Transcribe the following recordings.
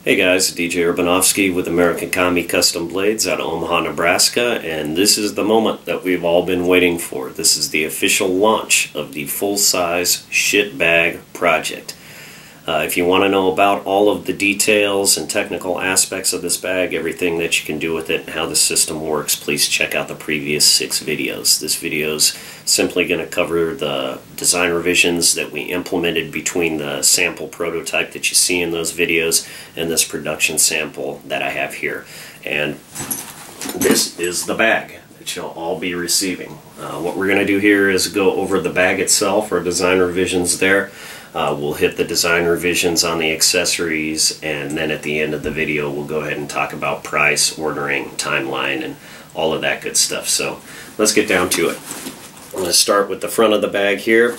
Hey guys, DJ Urbanofsky with American Kami Custom Blades out of Omaha, Nebraska, and this is the moment that we've all been waiting for. This is the official launch of the full-size SHIIT Bag project. If you want to know about all of the details and technical aspects of this bag, everything that you can do with it and how the system works, please check out the previous 6 videos. This video is simply going to cover the design revisions that we implemented between the sample prototype that you see in those videos and this production sample that I have here. And this is the bag that you'll all be receiving. What we're going to do here is go over the bag itself, our design revisions there. We'll hit the design revisions on the accessories, and then at the end of the video we'll go ahead and talk about price, ordering, timeline, and all of that good stuff. So let's get down to it. I'm going to start with the front of the bag here.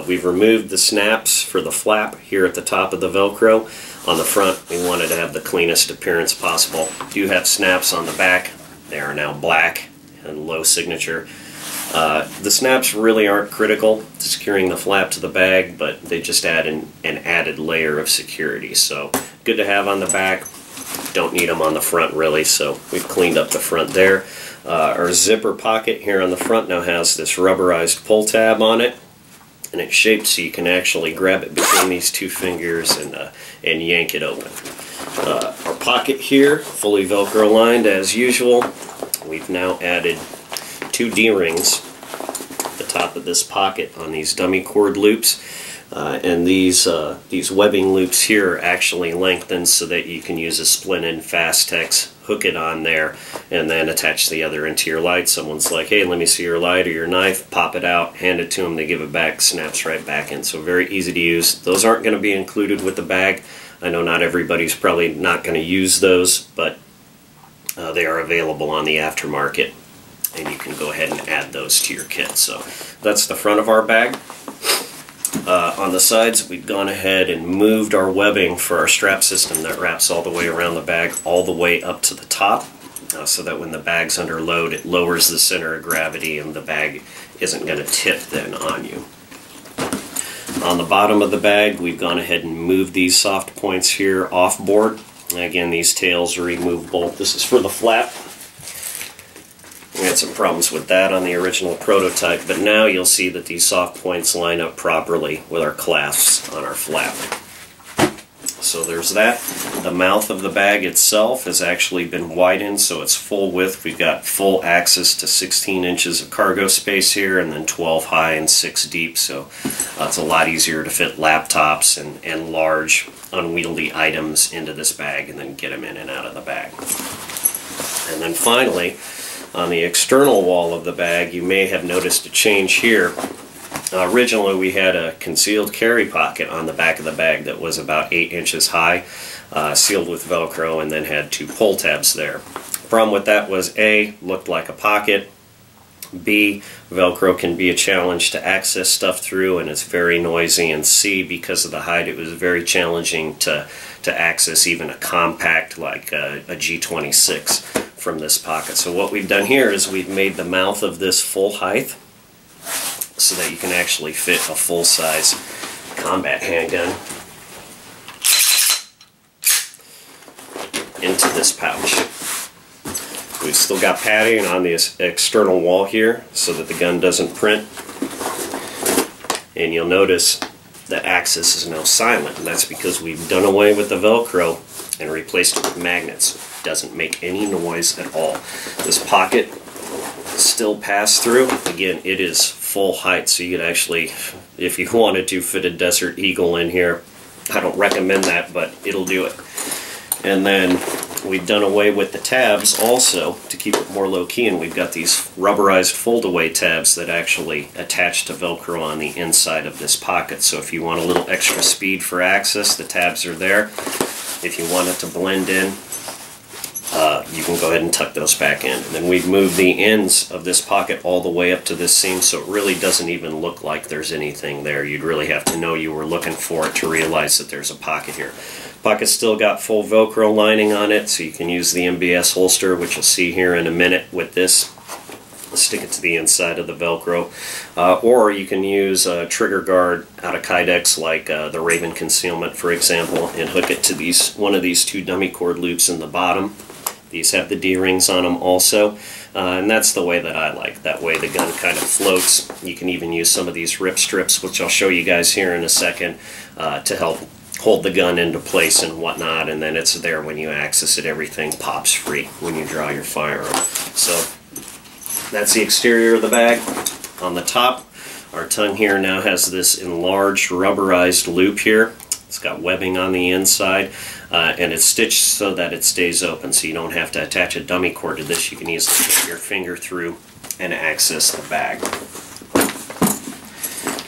We've removed the snaps for the flap here at the top of the Velcro. On the front we wanted to have the cleanest appearance possible. We do have snaps on the back. They are now black and low signature. The snaps really aren't critical to securing the flap to the bag, but they just add an added layer of security. So good to have on the back. Don't need them on the front really, so we've cleaned up the front there. Our zipper pocket here on the front now has this rubberized pull tab on it, and it's shaped so you can actually grab it between these 2 fingers and yank it open. Our pocket here, fully Velcro lined as usual. We've now added 2 D-rings at the top of this pocket on these dummy cord loops, and these webbing loops here are actually lengthened so that you can use a split-end Fastex, hook it on there, and then attach the other end to your light. Someone's like, hey, let me see your light or your knife, pop it out, hand it to them, they give it back, snaps right back in. So very easy to use. Those aren't going to be included with the bag. I know not everybody's probably not going to use those, but they are available on the aftermarket, and you can go ahead and add those to your kit. So that's the front of our bag. On the sides, we've gone ahead and moved our webbing for our strap system that wraps all the way around the bag, all the way up to the top, so that when the bag's under load, it lowers the center of gravity and the bag isn't going to tip then on you. On the bottom of the bag, we've gone ahead and moved these soft points here off board. Again, these tails are removable. This is for the flap. We had some problems with that on the original prototype, but now you'll see that these soft points line up properly with our clasps on our flap. So there's that. The mouth of the bag itself has actually been widened, so it's full width. We've got full access to 16 inches of cargo space here, and then 12 high and 6 deep, so it's a lot easier to fit laptops and large unwieldy items into this bag and then get them in and out of the bag. And then finally, on the external wall of the bag, you may have noticed a change here. Originally we had a concealed carry pocket on the back of the bag that was about 8 inches high, sealed with Velcro, and then had 2 pull tabs there. The problem with that was A, looked like a pocket, B, Velcro can be a challenge to access stuff through and it's very noisy, and C, because of the height, it was very challenging to access even a compact like a G26 from this pocket. So what we've done here is we've made the mouth of this full height so that you can actually fit a full-size combat handgun into this pouch. We've still got padding on this external wall here so that the gun doesn't print, and you'll notice the axis is now silent, and that's because we've done away with the Velcro and replaced it with magnets. Doesn't make any noise at all. This pocket still pass through. Again, it is full height, so you could actually, if you wanted to, fit a Desert Eagle in here. I don't recommend that, but it'll do it. And then we've done away with the tabs also to keep it more low-key, and we've got these rubberized fold-away tabs that actually attach to Velcro on the inside of this pocket. So if you want a little extra speed for access, the tabs are there. If you want it to blend in, you can go ahead and tuck those back in. And then we've moved the ends of this pocket all the way up to this seam, so it really doesn't even look like there's anything there. You'd really have to know you were looking for it to realize that there's a pocket here. Pocket's still got full Velcro lining on it, so you can use the MBS holster, which you'll see here in a minute with this. stick it to the inside of the Velcro, or you can use a trigger guard out of Kydex, like the Raven Concealment, for example, and hook it to one of these 2 dummy cord loops in the bottom. These have the D-rings on them also, and that's the way that I like. That way the gun kind of floats. You can even use some of these Ripstrips, which I'll show you guys here in a second, to help hold the gun into place and whatnot, and then it's there when you access it. Everything pops free when you draw your firearm. So that's the exterior of the bag. On the top, our tongue here now has this enlarged rubberized loop here. It's got webbing on the inside, and it's stitched so that it stays open, so you don't have to attach a dummy cord to this. You can easily get your finger through and access the bag.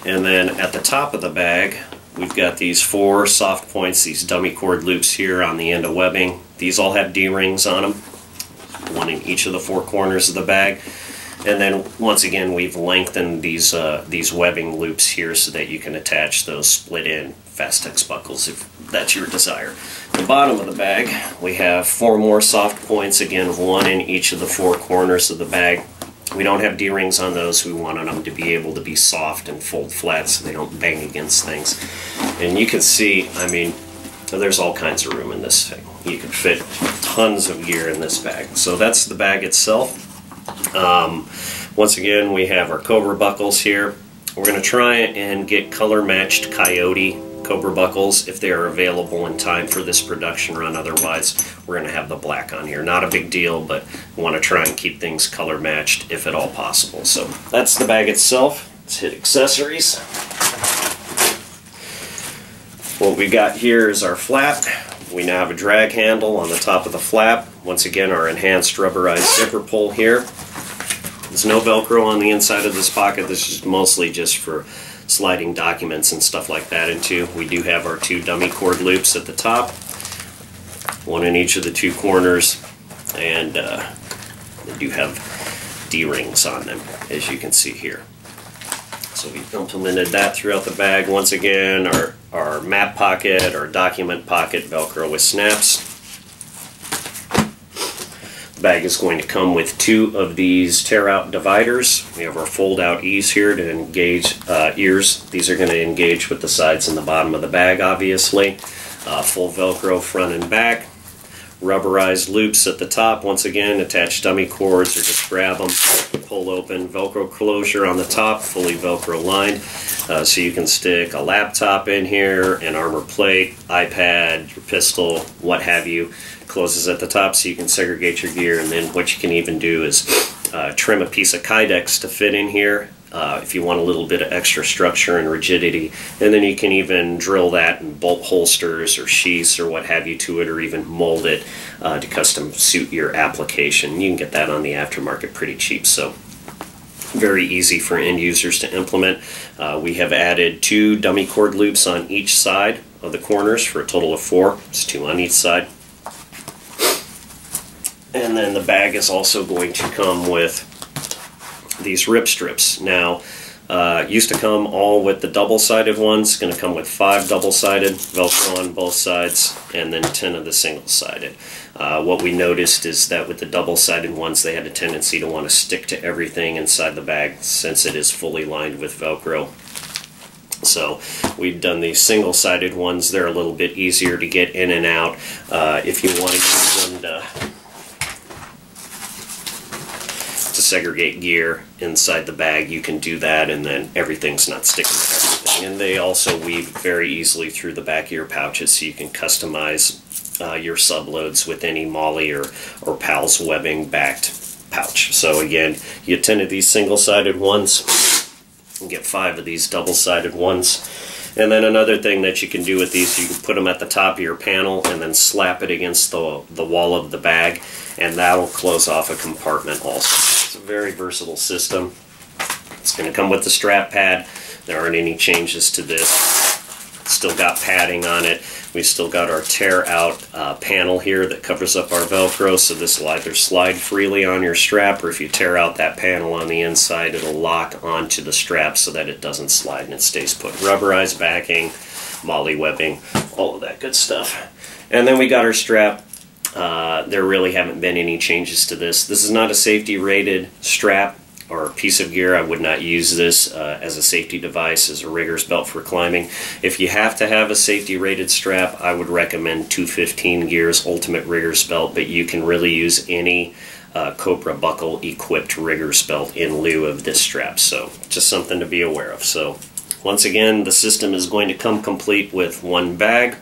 And then at the top of the bag, we've got these 4 soft points, these dummy cord loops here on the end of webbing. These all have D-rings on them, 1 in each of the 4 corners of the bag. And then once again, we've lengthened these webbing loops here so that you can attach those split-in Fastex buckles if that's your desire. The bottom of the bag, we have 4 more soft points, again 1 in each of the 4 corners of the bag. We don't have D-rings on those. We wanted them to be able to be soft and fold flat so they don't bang against things. And you can see, I mean, there's all kinds of room in this thing. You can fit tons of gear in this bag. So that's the bag itself. Once again, we have our Cobra buckles here. We're going to try and get color-matched Coyote Cobra buckles if they are available in time for this production run. Otherwise, we're going to have the black on here. Not a big deal, but we want to try and keep things color-matched if at all possible. So that's the bag itself. Let's hit accessories. What we got here is our flap. We now have a drag handle on the top of the flap. Once again, our enhanced rubberized zipper pull here. There's no Velcro on the inside of this pocket. This is mostly just for sliding documents and stuff like that into. We do have our 2 dummy cord loops at the top, 1 in each of the 2 corners, and they do have D-rings on them, as you can see here. So we've implemented that throughout the bag. Once again, our map pocket, our document pocket, Velcro with snaps. The bag is going to come with 2 of these tear-out dividers. We have our fold-out ease here to engage ears. These are going to engage with the sides and the bottom of the bag, obviously. Full Velcro front and back. Rubberized loops at the top. Once again, attach dummy cords or just grab them, pull open. Velcro closure on the top, fully Velcro lined, so you can stick a laptop in here, an armor plate, iPad, your pistol, what have you. Closes at the top so you can segregate your gear, and then what you can even do is trim a piece of Kydex to fit in here if you want a little bit of extra structure and rigidity, and then you can even drill that and bolt holsters or sheaths or what have you to it, or even mold it to custom suit your application. You can get that on the aftermarket pretty cheap, so very easy for end users to implement. We have added 2 dummy cord loops on each side of the corners for a total of 4. It's 2 on each side. And then the bag is also going to come with these Ripstrips. Now, used to come all with the double-sided ones. It's going to come with 5 double-sided, Velcro on both sides, and then 10 of the single-sided. What we noticed is that with the double-sided ones, they had a tendency to want to stick to everything inside the bag since it is fully lined with Velcro. So we've done these single-sided ones. They're a little bit easier to get in and out. If you want to use them to segregate gear inside the bag, you can do that, and then everything's not sticking to everything. And they also weave very easily through the back of your pouches, so you can customize your subloads with any MOLLE or PALS webbing backed pouch. So again, you get 10 of these single-sided ones and get 5 of these double-sided ones. And then another thing that you can do with these, you can put them at the top of your panel and then slap it against the wall of the bag, and that'll close off a compartment also. It's a very versatile system. It's going to come with the strap pad. There aren't any changes to this. It's still got padding on it. We've still got our tear-out panel here that covers up our Velcro, so this will either slide freely on your strap, or if you tear out that panel on the inside, it'll lock onto the strap so that it doesn't slide and it stays put. Rubberized backing, MOLLE webbing, all of that good stuff. And then we got our strap. There really haven't been any changes to this. This is not a safety rated strap. or piece of gear, I would not use this as a safety device, as a rigger's belt for climbing. If you have to have a safety rated strap, I would recommend 215 Gear's Ultimate Rigger's Belt, but you can really use any Cobra buckle equipped rigger's belt in lieu of this strap. So just something to be aware of. So once again, the system is going to come complete with one bag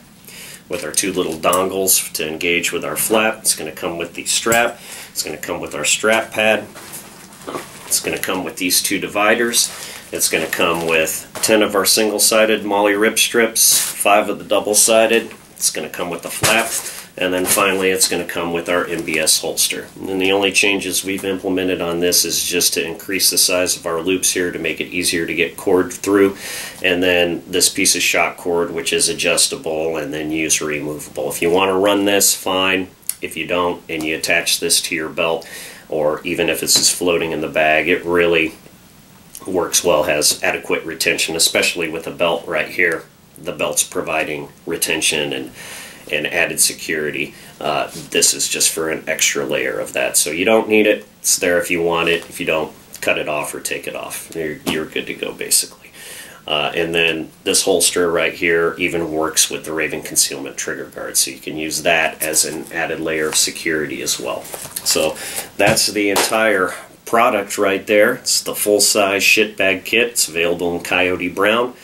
with our two little dongles to engage with our flap. It's going to come with the strap. It's going to come with our strap pad. It's going to come with these two dividers. It's going to come with 10 of our single-sided MOLLE Ripstrips, 5 of the double-sided. It's going to come with the flap. And then finally, it's going to come with our MBS holster. And the only changes we've implemented on this is just to increase the size of our loops here to make it easier to get cord through. And then this piece of shock cord, which is adjustable and then user removable. If you want to run this, fine. If you don't, and you attach this to your belt, or even if it's just floating in the bag, it really works well, has adequate retention, especially with a belt right here. The belt's providing retention and added security. This is just for an extra layer of that. So you don't need it. It's there if you want it. If you don't, cut it off or take it off. You're good to go, basically. And then this holster right here even works with the Raven concealment trigger guard, so you can use that as an added layer of security as well. So that's the entire product right there. It's the full-size shit bag kit. It's available in Coyote Brown.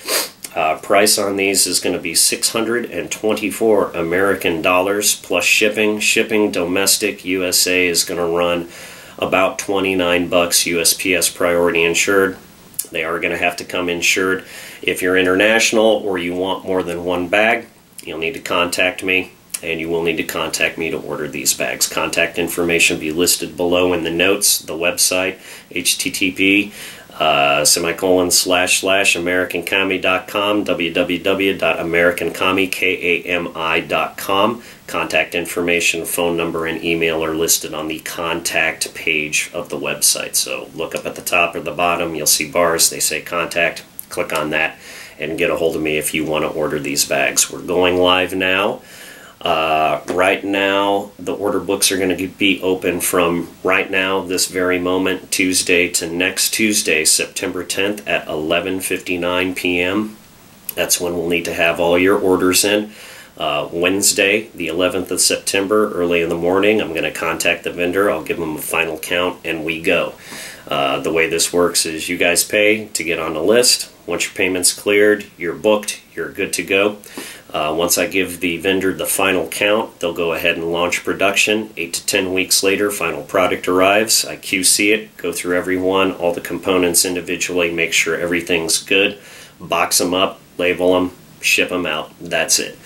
Price on these is going to be $624 American dollars plus shipping. Shipping domestic USA is going to run about $29 USPS priority insured. They are going to have to come insured. If you're international or you want more than one bag, you'll need to contact me, and you will need to contact me to order these bags. Contact information will be listed below in the notes. The website, http //americankami.com, www.americankami.com. Contact information, phone number, and email are listed on the contact page of the website. So look up at the top or the bottom, you'll see bars, they say contact. Click on that and get a hold of me if you want to order these bags. We're going live now. Right now, the order books are going to be open from right now, this very moment, Tuesday to next Tuesday, September 10th at 11:59 p.m. That's when we'll need to have all your orders in. Wednesday, the 11th of September, early in the morning, I'm going to contact the vendor. I'll give them a final count, and we go. The way this works is you guys pay to get on the list. Once your payment's cleared, you're booked, you're good to go. Once I give the vendor the final count, they'll go ahead and launch production. 8 to 10 weeks later, final product arrives. I QC it, go through every one, all the components individually, make sure everything's good, box them up, label them, ship them out. That's it.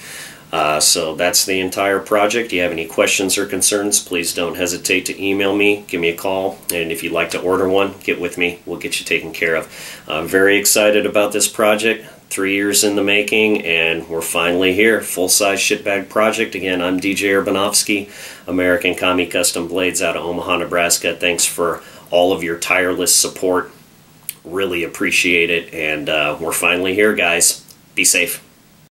So that's the entire project. If you have any questions or concerns, please don't hesitate to email me, give me a call, and if you'd like to order one, get with me. We'll get you taken care of. I'm very excited about this project. 3 years in the making, and we're finally here. Full-size shit bag project. Again, I'm DJ Urbanovsky, American Kami Custom Blades out of Omaha, Nebraska. Thanks for all of your tireless support. Really appreciate it, and we're finally here, guys. Be safe.